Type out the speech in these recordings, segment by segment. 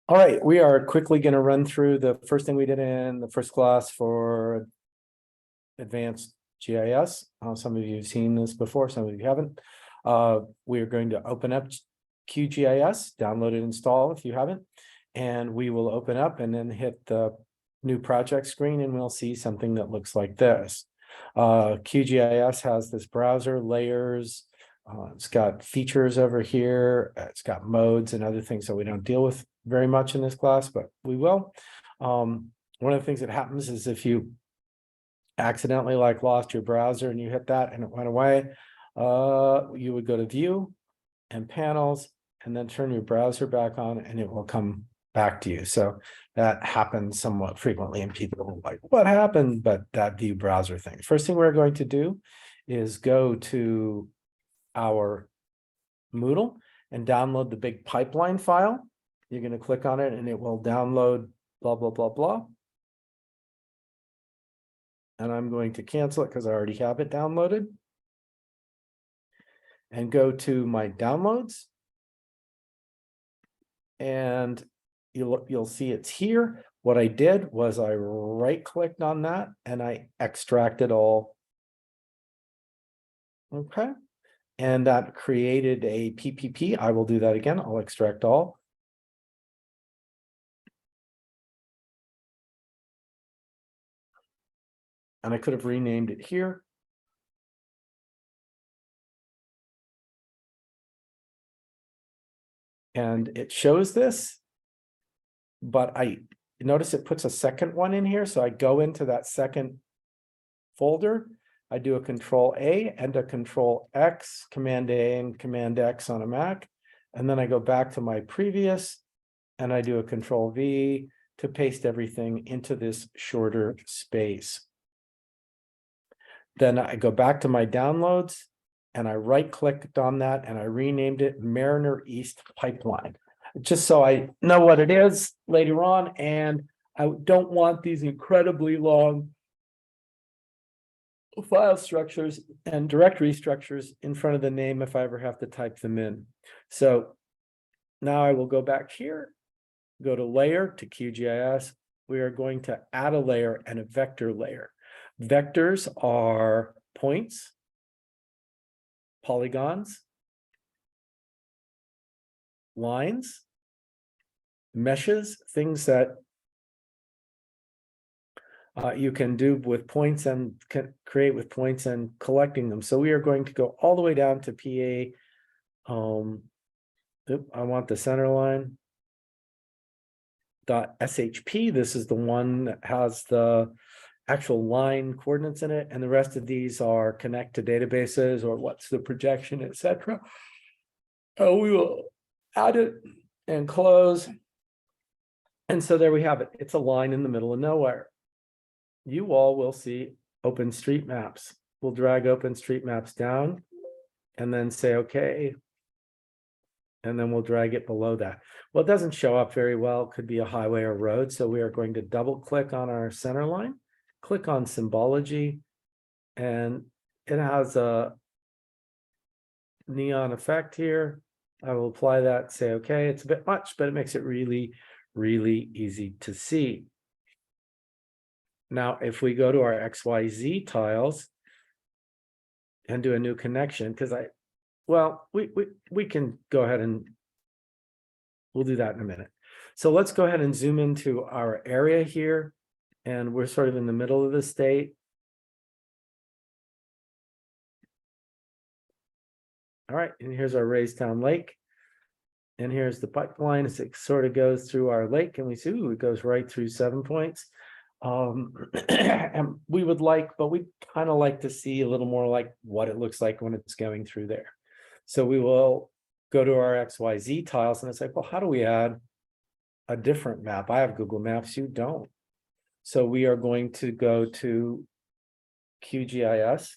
All right, we are quickly going to run through the first thing we did in the first class for advanced GIS. Some of you have seen this before, some of you haven't. We are going to open up QGIS, download and install if you haven't, and we will open up and then hit the new project screen and we'll see something that looks like this. QGIS has this browser, layers, it's got features over here, it's got modes and other things that we don't deal with very much in this class, but we will. One of the things that happens is if you accidentally lost your browser and you hit that and it went away, you would go to view and panels and then turn your browser back on and it will come back to you. So that happens somewhat frequently and people are like, what happened? But that view browser thing. First thing we're going to do is go to our Moodle and download the big pipeline file. You're going to click on it and it will download blah, blah, blah, blah. And I'm going to cancel it because I already have it downloaded. And go to my downloads. And you'll see it's here. What I did was I right-clicked on that and I extracted all. Okay. And that created a PPP. I will do that again. I'll extract all. And I could have renamed it here. And it shows this, but I notice it puts a second one in here. So I go into that second folder. I do a Control A and a Control X, Command A and Command X on a Mac. And then I go back to my previous and I do a Control V to paste everything into this shorter space. Then I go back to my downloads and I right-clicked on that and I renamed it Mariner East Pipeline, just so I know what it is later on. And I don't want these incredibly long file structures and directory structures in front of the name if I ever have to type them in. So now I will go back here, go to layer to QGIS. We are going to add a layer and a vector layer. Vectors are points, polygons, lines, meshes, things that you can do with points and can create with points and collecting them. So we are going to go all the way down to PA. I want the center line. .shp. This is the one that has the actual line coordinates in it, and the rest of these are connect to databases or what's the projection, etc. We will add it and close. And so there we have it. It's a line in the middle of nowhere. You all will see OpenStreetMaps. We'll drag OpenStreetMaps down and then say, okay. And then we'll drag it below that. Well, it doesn't show up very well. It could be a highway or road. So we are going to double click on our center line, click on symbology, and it has a neon effect here. I will apply that, say, okay, it's a bit much, but it makes it really, really easy to see. Now, if we go to our XYZ tiles and do a new connection, because we can go ahead and we'll do that in a minute. So let's go ahead and zoom into our area here. And we're sort of in the middle of the state. All right, and here's our Raystown Lake. And here's the pipeline as it sort of goes through our lake. And we see, ooh, it goes right through 7 points. And we would like, but we kind of like to see a little more like what it looks like when it's going through there. So we will go to our XYZ tiles and it's like, well, how do we add a different map? I have Google Maps, you don't. So we are going to go to QGIS,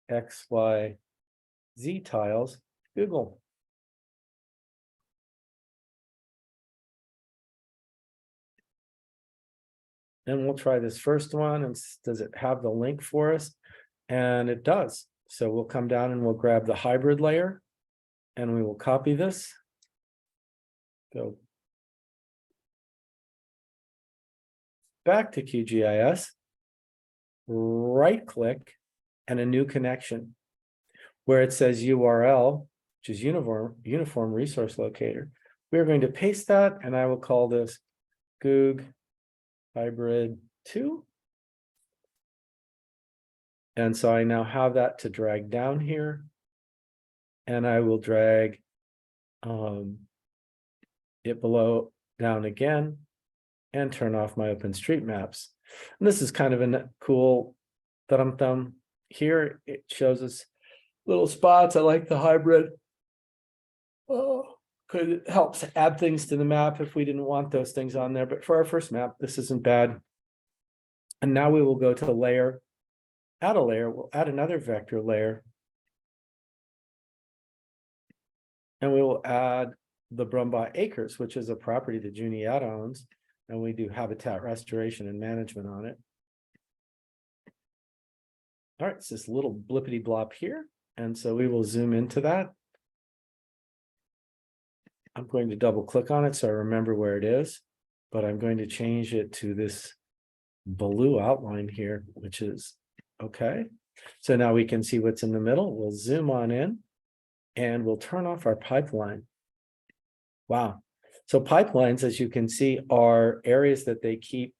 XYZ tiles, Google. And we'll try this first one. And does it have the link for us? And it does. So we'll come down and we'll grab the hybrid layer and we will copy this. Go back to QGIS, right click, and a new connection where it says URL, which is uniform resource locator. We're going to paste that, and I will call this Goog hybrid 2. And so I now have that to drag down here, and I will drag it below down again and turn off my OpenStreetMaps. And this is kind of a cool thumb. Here it shows us little spots. I like the hybrid. Oh, because it helps add things to the map if we didn't want those things on there. But for our first map, this isn't bad. And now we will go to layer, add a layer. We'll add another vector layer. And we will add the Brumbaugh Acres, which is a property that Juniata owns. And we do habitat restoration and management on it. All right, it's this little blippity blop here. And so we will zoom into that. I'm going to double click on it so I remember where it is, but I'm going to change it to this blue outline here, which is okay. So now we can see what's in the middle. We'll zoom on in and we'll turn off our pipeline. Wow. So pipelines, as you can see, are areas that they keep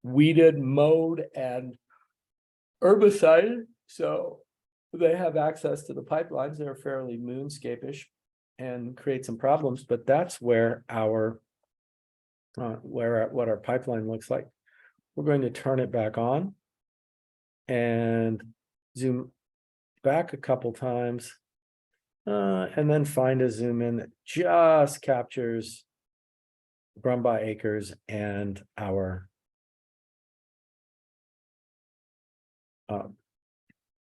weeded, mowed, and herbicided. So they have access to the pipelines. They're fairly moonscape-ish and create some problems, but that's where our what our pipeline looks like. We're going to turn it back on and zoom back a couple times, and then find a zoom in that just captures Brumbaugh Acres and our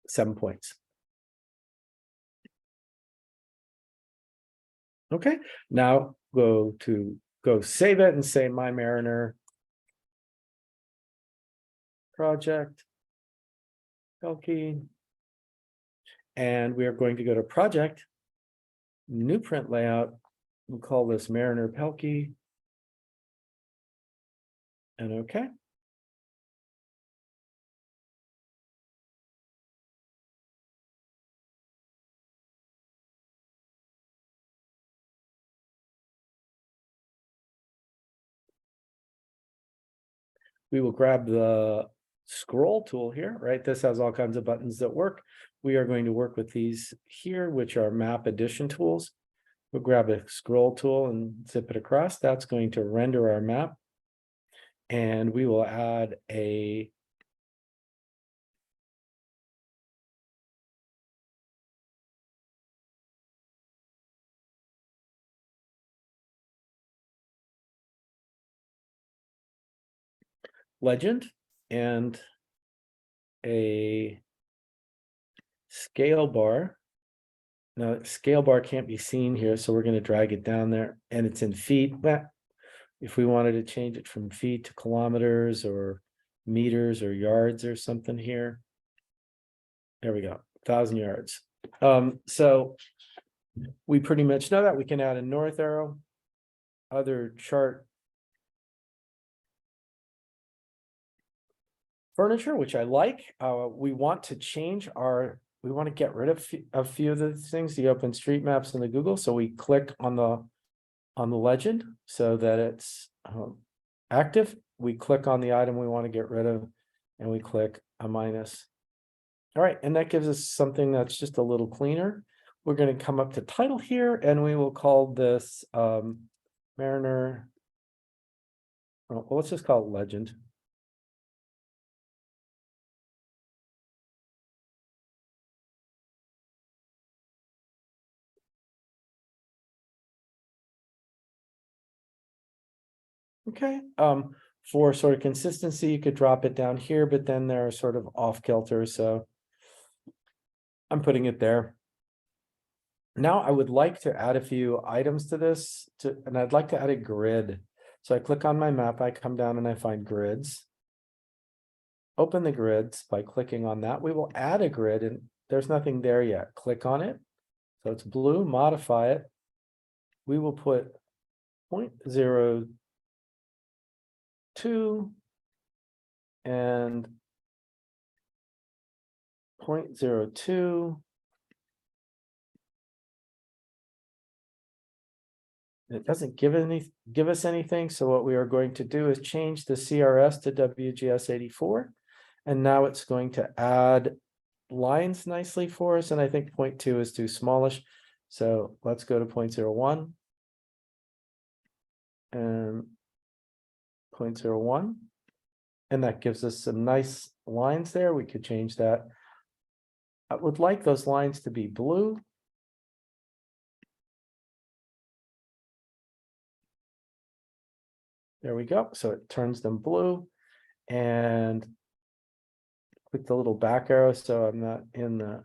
7 points. Okay, now go save it and say My Mariner project, Pelkey. And we are going to go to project, new print layout. We'll call this Mariner Pelkey. And okay. We will grab the scroll tool here, right? This has all kinds of buttons that work. We are going to work with these here, which are map addition tools. We'll grab a scroll tool and zip it across. That's going to render our map. And we will add a legend and a scale bar. Now, scale bar can't be seen here, so we're going to drag it down there, and it's in feet. But if we wanted to change it from feet to kilometers or meters or yards or something here, there we go, 1,000 yards. So we pretty much know that. We can add a north arrow, other chart furniture, which I like. We want to change we want to get rid of a few of the things, the OpenStreetMaps and the Google. So we click on the legend so that it's active. We click on the item we want to get rid of, and we click a minus. All right, and that gives us something that's just a little cleaner. We're going to come up to title here, and we will call this Mariner. Well, let's just call it legend. Okay, for sort of consistency, you could drop it down here, but then they're sort of off kilter, so I'm putting it there. Now I would like to add a few items to this, and I'd like to add a grid. So I click on my map, I come down and I find grids. Open the grids by clicking on that. We will add a grid, and there's nothing there yet. Click on it. So it's blue, modify it. We will put 0.02 and 0.02. It doesn't give us anything. So what we are going to do is change the CRS to WGS84. And now it's going to add lines nicely for us. And I think 0.2 is too smallish. So let's go to 0.01 and 0.01. And that gives us some nice lines there. We could change that. I would like those lines to be blue. There we go. So it turns them blue. And click the little back arrow so I'm not in the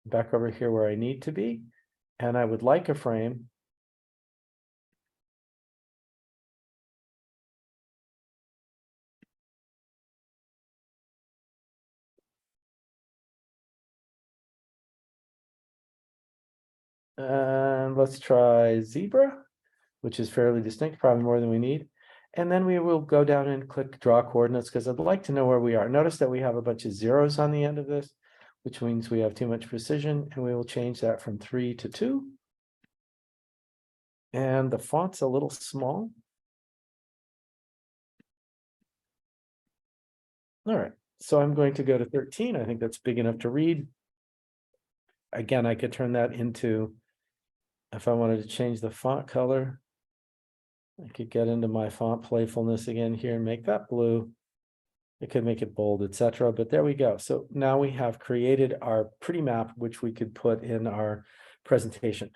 back over here where I need to be. And I would like a frame. And let's try zebra, which is fairly distinct, probably more than we need. And then we will go down and click draw coordinates because I'd like to know where we are. Notice that we have a bunch of zeros on the end of this, which means we have too much precision, and we will change that from 3 to 2. And the font's a little small. All right, so I'm going to go to 13. I think that's big enough to read. Again, I could turn that into, if I wanted to change the font color, I could get into my font playfulness again here and make that blue. I could make it bold, etc. But there we go. So now we have created our pretty map, which we could put in our presentation.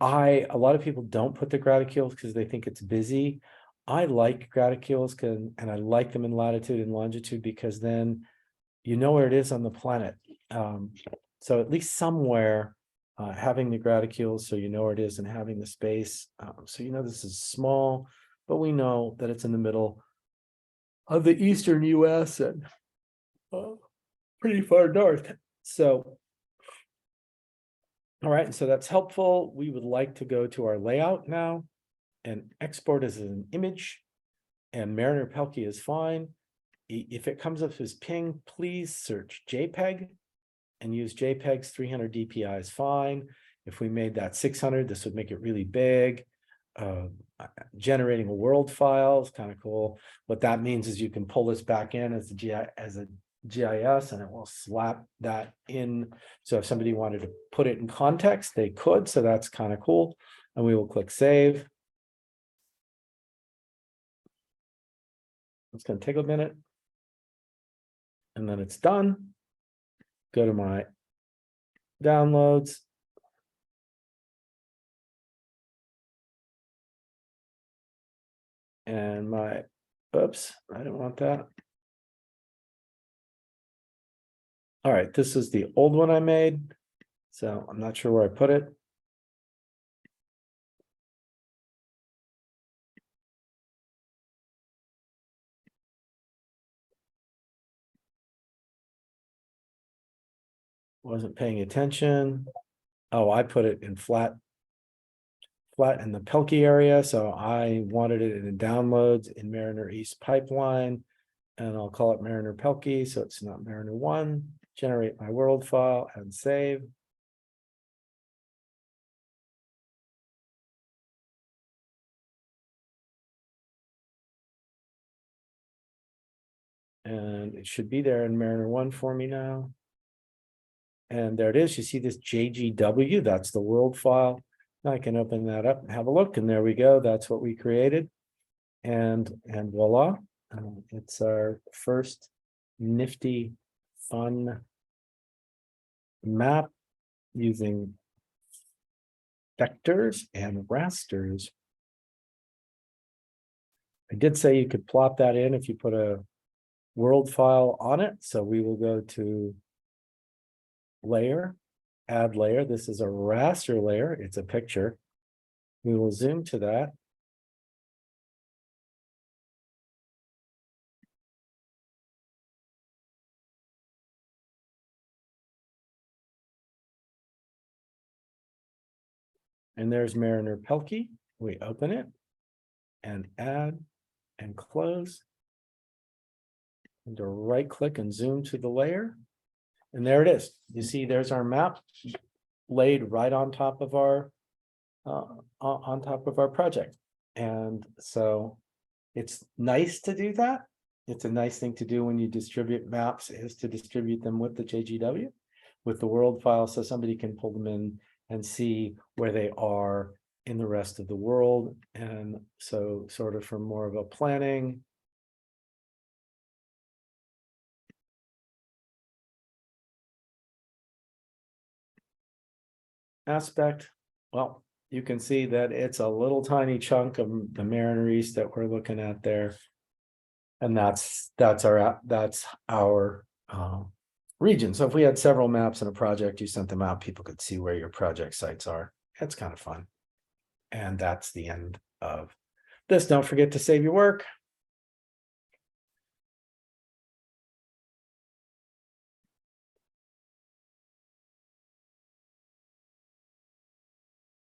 A lot of people don't put the graticules because they think it's busy. I like graticules and I like them in latitude and longitude because then you know where it is on the planet. So at least somewhere having the graticules so you know where it is and having the space. So you know this is small, but we know that it's in the middle of the eastern US and pretty far north. So, all right, so that's helpful. We would like to go to our layout now and export as an image, and Mariner Pelkey is fine. If it comes up as ping, please search JPEG and use JPEG's 300 DPI is fine. If we made that 600, this would make it really big. Generating a world file is kind of cool. What that means is you can pull this back in as a GIS and it will slap that in. So if somebody wanted to put it in context, they could. So that's kind of cool. And we will click save. It's going to take a minute. And then it's done. Go to my downloads. And my, oops, I don't want that. All right, this is the old one I made. So I'm not sure where I put it. Wasn't paying attention. Oh, I put it in flat in the Pelkey area. So I wanted it in downloads in Mariner East pipeline, and I'll call it Mariner Pelkey. So it's not Mariner 1. Generate my world file and save. And it should be there in Mariner 1 for me now. And there it is. You see this JGW, that's the world file. Now I can open that up and have a look. And there we go. That's what we created. And voila, it's our first nifty, fun map using vectors and rasters. I did say you could plop that in if you put a world file on it. So we will go to layer, add layer. This is a raster layer. It's a picture. We will zoom to that. And there's Mariner Pelkey. We open it. and add and close. And to right click and zoom to the layer. And there it is. You see, there's our map laid right on top of our project. And so it's nice to do that. It's a nice thing to do when you distribute maps, is to distribute them with the JGW, with the world file, so somebody can pull them in and see where they are in the rest of the world. And so sort of from more of a planning aspect, well, you can see that it's a little tiny chunk of the Mariner East that we're looking at there. And that's our region. So if we had several maps in a project, you sent them out, people could see where your project sites are. It's kind of fun. And that's the end of this. Don't forget to save your work.